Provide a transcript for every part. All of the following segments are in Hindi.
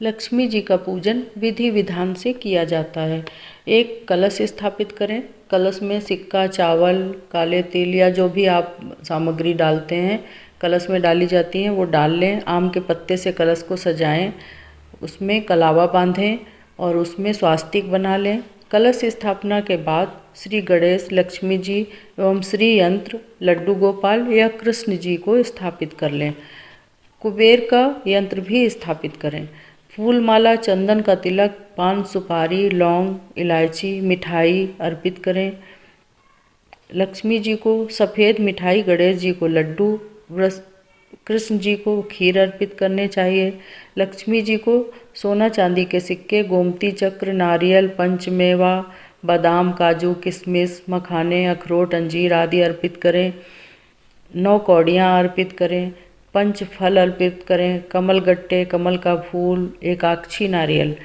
लक्ष्मी जी का पूजन विधि विधान से किया जाता है। एक कलश स्थापित करें। कलश में सिक्का, चावल, काले तिल या जो भी आप सामग्री डालते हैं कलश में डाली जाती हैं वो डाल लें। आम के पत्ते से कलश को सजाएं, उसमें कलावा बांधें और उसमें स्वास्तिक बना लें। कलश स्थापना के बाद श्री गणेश, लक्ष्मी जी एवं श्री यंत्र, लड्डू गोपाल या कृष्ण जी को स्थापित कर लें। कुबेर का यंत्र भी स्थापित करें। फूल माला, चंदन का तिलक, पान, सुपारी, लौंग, इलायची, मिठाई अर्पित करें। लक्ष्मी जी को सफ़ेद मिठाई, गणेश जी को लड्डू, कृष्ण जी को खीर अर्पित करने चाहिए। लक्ष्मी जी को सोना चांदी के सिक्के, गोमती चक्र, नारियल, पंचमेवा, बादाम, काजू, किशमिश, मखाने, अखरोट, अंजीर आदि अर्पित करें। 9 कौड़ियाँ अर्पित करें। पंच फल अर्पित करें। कमल गट्टे, कमल का फूल, एक आक्षी नारियल,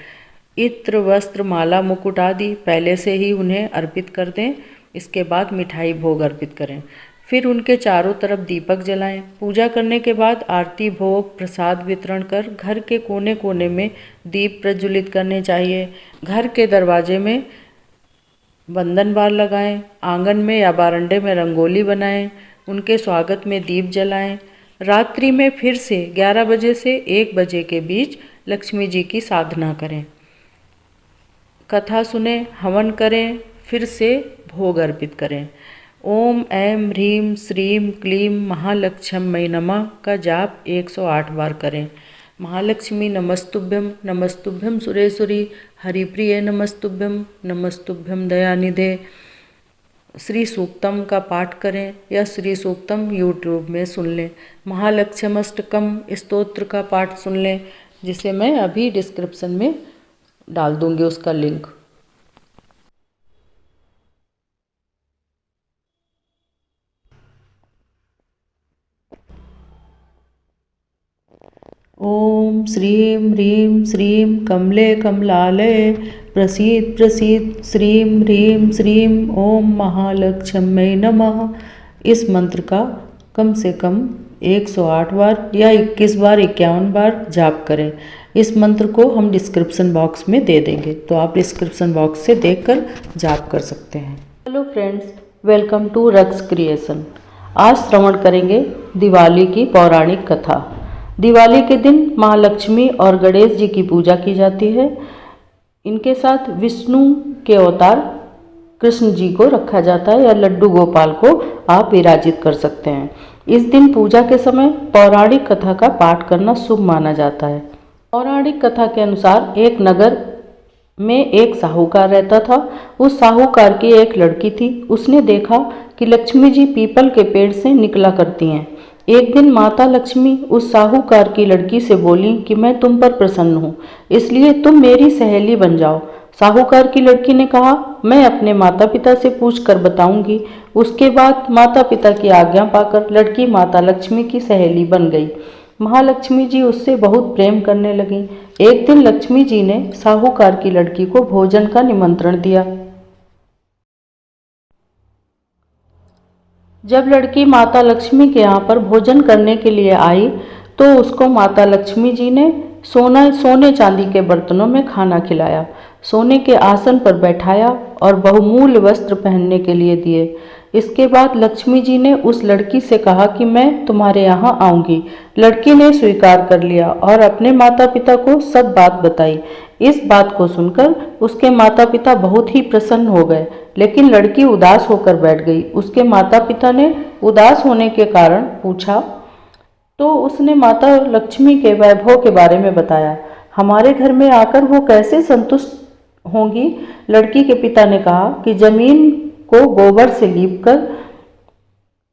इत्र, वस्त्र, माला, मुकुट आदि पहले से ही उन्हें अर्पित कर दें। इसके बाद मिठाई भोग अर्पित करें। फिर उनके चारों तरफ दीपक जलाएं। पूजा करने के बाद आरती, भोग, प्रसाद वितरण कर घर के कोने कोने में दीप प्रज्वलित करने चाहिए। घर के दरवाजे में बंधन बार लगाएं। आंगन में या बारंडे में रंगोली बनाएं। उनके स्वागत में दीप जलाएं। रात्रि में फिर से 11 बजे से 1 बजे के बीच लक्ष्मी जी की साधना करें, कथा सुने, हवन करें, फिर से भोग अर्पित करें। ओम ऐं ह्रीं श्रीं क्लीं महालक्ष्म्यै नमः का जाप 108 बार करें। महालक्ष्मी नमस्तुभ्यं, नमस्तुभ्यं सुरेश्वरी, हरिप्रिये नमस्तुभ्यं, नमस्तुभ्यं दयानिधे। श्री सूक्तम का पाठ करें या श्री सूक्तम यूट्यूब में सुन लें। महालक्ष्म्यष्टकम स्तोत्र का पाठ सुन लें, जिसे मैं अभी डिस्क्रिप्शन में डाल दूंगी उसका लिंक। ओम श्रीं ह्रीं श्रीं कमले कमलालये प्रसीद प्रसीद श्रीं ह्रीं श्रीं ओम महालक्ष्म्यै नमः। इस मंत्र का कम से कम 108 बार या 21 बार, 51 बार जाप करें। इस मंत्र को हम डिस्क्रिप्शन बॉक्स में दे देंगे, तो आप डिस्क्रिप्शन बॉक्स से देखकर जाप कर सकते हैं। हेलो फ्रेंड्स, वेलकम टू रक्स क्रिएशन। आज श्रवण करेंगे दिवाली की पौराणिक कथा। दिवाली के दिन महालक्ष्मी और गणेश जी की पूजा की जाती है। इनके साथ विष्णु के अवतार कृष्ण जी को रखा जाता है या लड्डू गोपाल को आप विराजित कर सकते हैं। इस दिन पूजा के समय पौराणिक कथा का पाठ करना शुभ माना जाता है। पौराणिक कथा के अनुसार एक नगर में एक साहूकार रहता था। उस साहूकार की एक लड़की थी। उसने देखा कि लक्ष्मी जी पीपल के पेड़ से निकला करती हैं। एक दिन माता लक्ष्मी उस साहूकार की लड़की से बोली कि मैं तुम पर प्रसन्न हूँ, इसलिए तुम मेरी सहेली बन जाओ। साहूकार की लड़की ने कहा, मैं अपने माता पिता से पूछकर बताऊंगी। उसके बाद माता पिता की आज्ञा पाकर लड़की माता लक्ष्मी की सहेली बन गई। महालक्ष्मी जी उससे बहुत प्रेम करने लगीं। एक दिन लक्ष्मी जी ने साहूकार की लड़की को भोजन का निमंत्रण दिया। जब लड़की माता लक्ष्मी के यहाँ पर भोजन करने के लिए आई तो उसको माता लक्ष्मी जी ने सोने चांदी के बर्तनों में खाना खिलाया, सोने के आसन पर बैठाया और बहुमूल्य वस्त्र पहनने के लिए दिए। इसके बाद लक्ष्मी जी ने उस लड़की से कहा कि मैं तुम्हारे यहाँ आऊँगी। लड़की ने स्वीकार कर लिया और अपने माता पिता को सब बात बताई। इस बात को सुनकर उसके माता पिता बहुत ही प्रसन्न हो गए, लेकिन लड़की उदास होकर बैठ गई। उसके माता पिता ने उदास होने के कारण पूछा तो उसने माता लक्ष्मी के वैभव के बारे में बताया। हमारे घर में आकर वो कैसे संतुष्ट होंगी? लड़की के पिता ने कहा कि जमीन को गोबर से लीपकर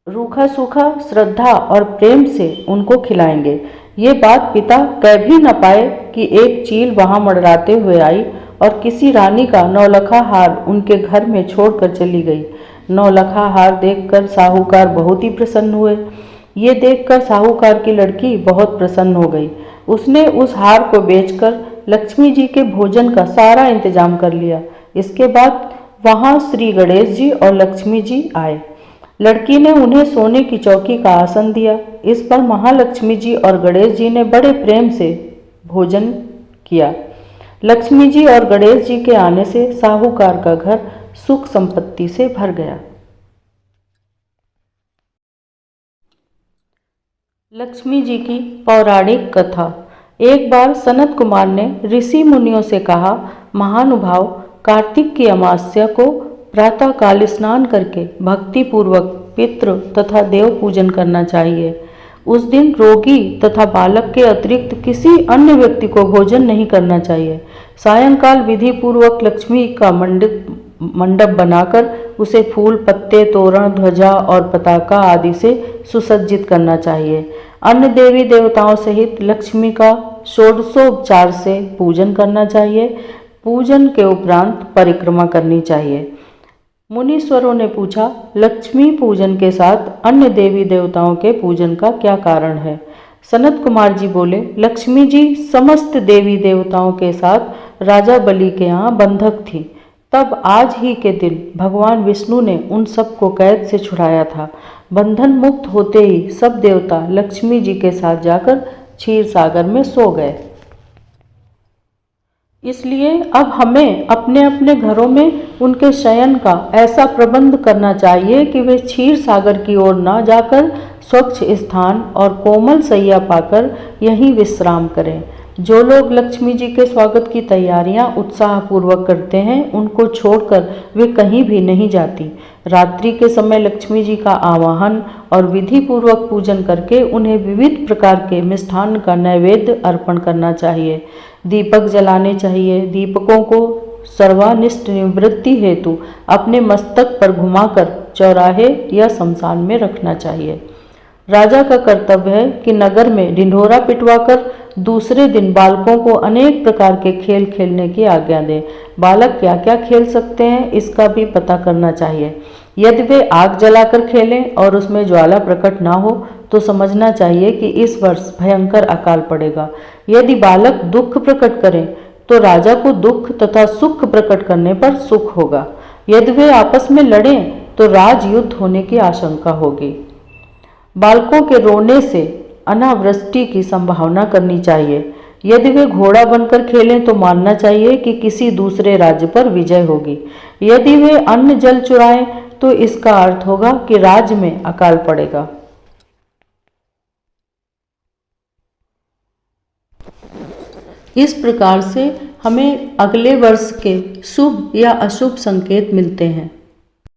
रूखा सूखा श्रद्धा और प्रेम से उनको खिलाएंगे। ये बात पिता कह भी न पाए कि एक चील वहां मंडराते हुए आई और किसी रानी का नौलखा हार उनके घर में छोड़कर चली गई। नौलखा हार देखकर साहूकार बहुत ही प्रसन्न हुए। ये देखकर साहूकार की लड़की बहुत प्रसन्न हो गई। उसने उस हार को बेचकर लक्ष्मी जी के भोजन का सारा इंतजाम कर लिया। इसके बाद वहां श्री गणेश जी और लक्ष्मी जी आए। लड़की ने उन्हें सोने की चौकी का आसन दिया। इस पर महालक्ष्मी जी और गणेश जी ने बड़े प्रेम से भोजन किया। लक्ष्मी जी और गणेश जी के आने से साहूकार का घर सुख संपत्ति से भर गया। लक्ष्मी जी की पौराणिक कथा। एक बार सनत कुमार ने ऋषि मुनियों से कहा, महानुभाव, कार्तिक की अमावस्या को प्रातः काल स्नान करके भक्ति पूर्वक पितृ तथा देव पूजन करना चाहिए। उस दिन रोगी तथा बालक के अतिरिक्त किसी अन्य व्यक्ति को भोजन नहीं करना चाहिए। सायंकाल विधि पूर्वक लक्ष्मी का मंडप बनाकर उसे फूल, पत्ते, तोरण, ध्वजा और पताका आदि से सुसज्जित करना चाहिए। अन्य देवी देवताओं सहित लक्ष्मी का षोडशोपचार से पूजन करना चाहिए। पूजन के उपरांत परिक्रमा करनी चाहिए। मुनीश्वरों ने पूछा, लक्ष्मी पूजन के साथ अन्य देवी देवताओं के पूजन का क्या कारण है? सनत कुमार जी बोले, लक्ष्मी जी समस्त देवी देवताओं के साथ राजा बलि के यहाँ बंधक थी। तब आज ही के दिन भगवान विष्णु ने उन सबको कैद से छुड़ाया था। बंधन मुक्त होते ही सब देवता लक्ष्मी जी के साथ जाकर क्षीर सागर में सो गए। इसलिए अब हमें अपने अपने घरों में उनके शयन का ऐसा प्रबंध करना चाहिए कि वे क्षीर सागर की ओर न जाकर स्वच्छ स्थान और कोमल सैया पाकर यहीं विश्राम करें। जो लोग लक्ष्मी जी के स्वागत की तैयारियां उत्साहपूर्वक करते हैं, उनको छोड़कर वे कहीं भी नहीं जाती। रात्रि के समय लक्ष्मी जी का आवाहन और विधि पूर्वक पूजन करके उन्हें विविध प्रकार के मिष्ठान्न का नैवेद्य अर्पण करना चाहिए। दीपक जलाने चाहिए। दीपकों को सर्वानिष्ट निवृत्ति हेतु अपने मस्तक पर घुमाकर चौराहे या शमशान में रखना चाहिए। राजा का कर्तव्य है कि नगर में ढिंढोरा पिटवाकर दूसरे दिन बालकों को अनेक प्रकार के खेल खेलने की आज्ञा दें। बालक क्या क्या खेल सकते हैं, इसका भी पता करना चाहिए। यदि वे आग जलाकर खेलें और उसमें ज्वाला प्रकट ना हो तो समझना चाहिए कि इस वर्ष भयंकर अकाल पड़ेगा। यदि बालक दुख प्रकट करें तो राजा को दुख तथा सुख प्रकट करने पर सुख होगा। यदि वे आपस में लड़ें तो राजयुद्ध होने की आशंका होगी। बालकों के रोने से अनावृष्टि की संभावना करनी चाहिए। यदि वे घोड़ा बनकर खेलें तो मानना चाहिए कि किसी दूसरे राज्य पर विजय होगी। यदि वे अन्न जल चुराएं तो इसका अर्थ होगा कि राज्य में अकाल पड़ेगा। इस प्रकार से हमें अगले वर्ष के शुभ या अशुभ संकेत मिलते हैं।